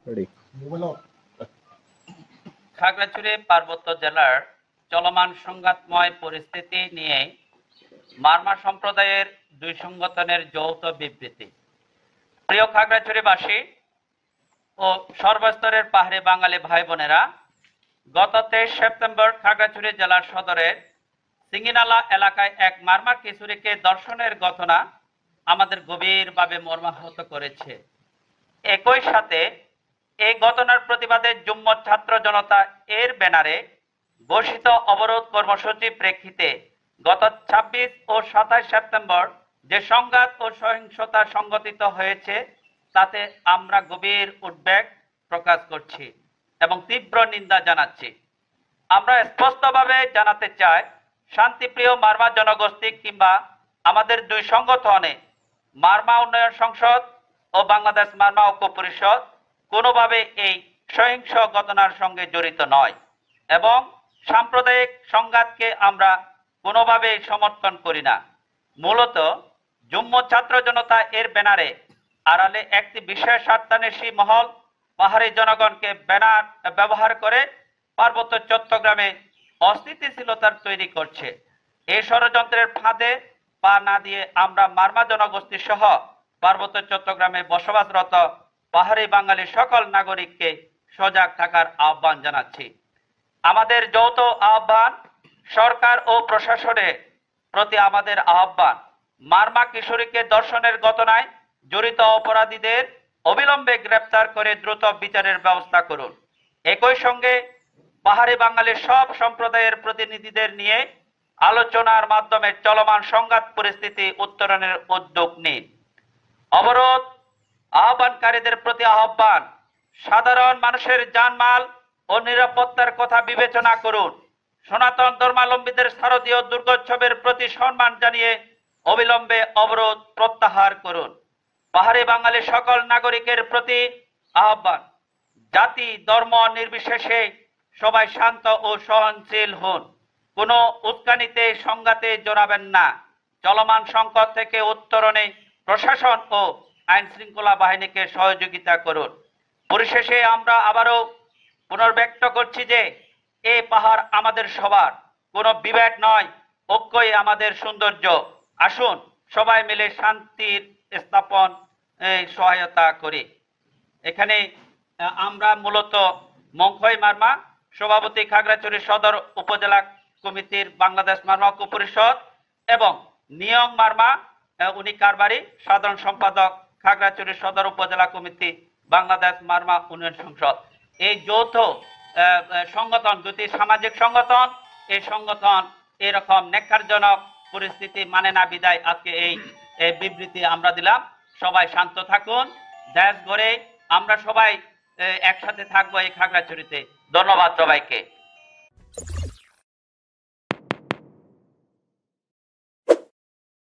Ready. Khagrachari পার্বত্য জেলার চলমান সংঘাতময় পরিস্থিতি নিয়ে মারমা সম্প্রদায়ের দুই সংগঠনের যৌথ বিবৃতি। প্রিয় খাগড়াছড়িবাসী ও সর্বস্তরের পাহাড়ি বাঙালি ভাই বোনেরা, গত 23 সেপ্টেম্বর খাগড়াছড়ি জেলার সদরের সিঙ্গিনালা এলাকায় এক মারমা কিশোরীকে ধর্ষণের ঘটনা আমাদের গভীরভাবে মর্মাহত করেছে। একই সাথে এই ঘটনার প্রতিবাদে যুগ্ম ছাত্র জনতা এর ব্যানারে ঘোষিত অবরোধ কর্মসূচি প্রেক্ষিতে গত 26 ও 27 সেপ্টেম্বর যে সংঘাত ও সহিংসতা সংঘটিত হয়েছে তাতে আমরা গভীর উদ্বেগ প্রকাশ করছি এবং তীব্র নিন্দা জানাচ্ছি। আমরা স্পষ্টভাবে জানাতে চাই, শান্তিপ্রিয় মারমা জনগোষ্ঠী কিংবা আমাদের দুই সংগঠনে মারমা উন্নয়ন সংসদ ও বাংলাদেশ মারমা ঐক্য পরিষদ কোনোভাবে এই সহিংস ঘটনার সঙ্গে জড়িত নয় এবং সাম্প্রদায়িক সংঘাতকে আমরা কোনোভাবেই সমর্থন করি না। মূলত যুগ্ম ছাত্র জনতা এর ব্যানারে আড়ালে একটি বিশেষ স্বার্থান্বেষী মহল পাহাড়ি জনগণকে ব্যানার ব্যবহার করে পার্বত্য চট্টগ্রামে অস্থিতিশীলতার তৈরি করছে। এই ষড়যন্ত্রের ফাঁদে পা না দিয়ে আমরা মারমা জনগোষ্ঠী সহ পার্বত্য চট্টগ্রামে বসবাসরত পাহাড়ি বাঙালি সকল নাগরিককে সজাগ থাকার আহ্বান জানাচ্ছি। আমাদের যৌথ আহ্বান, সরকার ও প্রশাসনের প্রতি আমাদের আহ্বান, মারমা কিশোরীকে ধর্ষণের ঘটনায় জড়িত অপরাধীদের অবিলম্বে গ্রেপ্তার করে দ্রুত বিচারের ব্যবস্থা করুন। একই সঙ্গে পাহাড়ি বাঙালির সব সম্প্রদায়ের প্রতিনিধিদের নিয়ে আলোচনার মাধ্যমে চলমান সংঘাত পরিস্থিতি উত্তরণের উদ্যোগ নিন। অবরোধ আহ্বানকারীদের প্রতি আহ্বান, সাধারণ মানুষের জানমাল ও নিরাপত্তার কথা বিবেচনা করুন। সনাতন ধর্মাবলম্বীদের শারদীয় দুর্গোৎসবের প্রতি সম্মান জানিয়ে অবিলম্বে অবরোধ প্রত্যাহার করুন। পাহাড়ি বাঙালি সকল নাগরিকের প্রতি আহ্বান, জাতি ধর্ম নির্বিশেষে সবাই শান্ত ও সহনশীল হন। কোনো উস্কানিতে সংঘাতে জড়াবেন না। চলমান সংকট থেকে উত্তরণে প্রশাসন ও আইন শৃঙ্খলা বাহিনীকে সহযোগিতা করুন। পরিশেষে আমরা আবারও পুনর্ব্যক্ত করছি যে এই পাহাড় আমাদের সবার, কোনো বিভেদ নয়, ঐক্যই আমাদের সৌন্দর্য। আসুন সবাই মিলে শান্তির স্থাপন সহায়তা করি। এখানে আমরা মূলত মংখই মারমা সভাপতি খাগড়াছড়ি সদর উপজেলা কমিটির বাংলাদেশ মারমা ঐক্য পরিষদ এবং নিয়ং মারমা উনি কারবারি সাধারণ সম্পাদক খাগড়াছড়ি সদর উপজেলা কমিটি বাংলাদেশ মারমা উন্নয়ন সংসদ, এই যৌথ সংগঠন দুটি সামাজিক সংগঠন। এই সংগঠন এরকম ন্যাক্কারজনক পরিস্থিতি মানে না বিদায় আজকে এই বিবৃতি আমরা দিলাম। সবাই শান্ত থাকুন, দেশ গড়ে আমরা সবাই একসাথে থাকবো এই খাগড়াছড়িতে। ধন্যবাদ সবাইকে।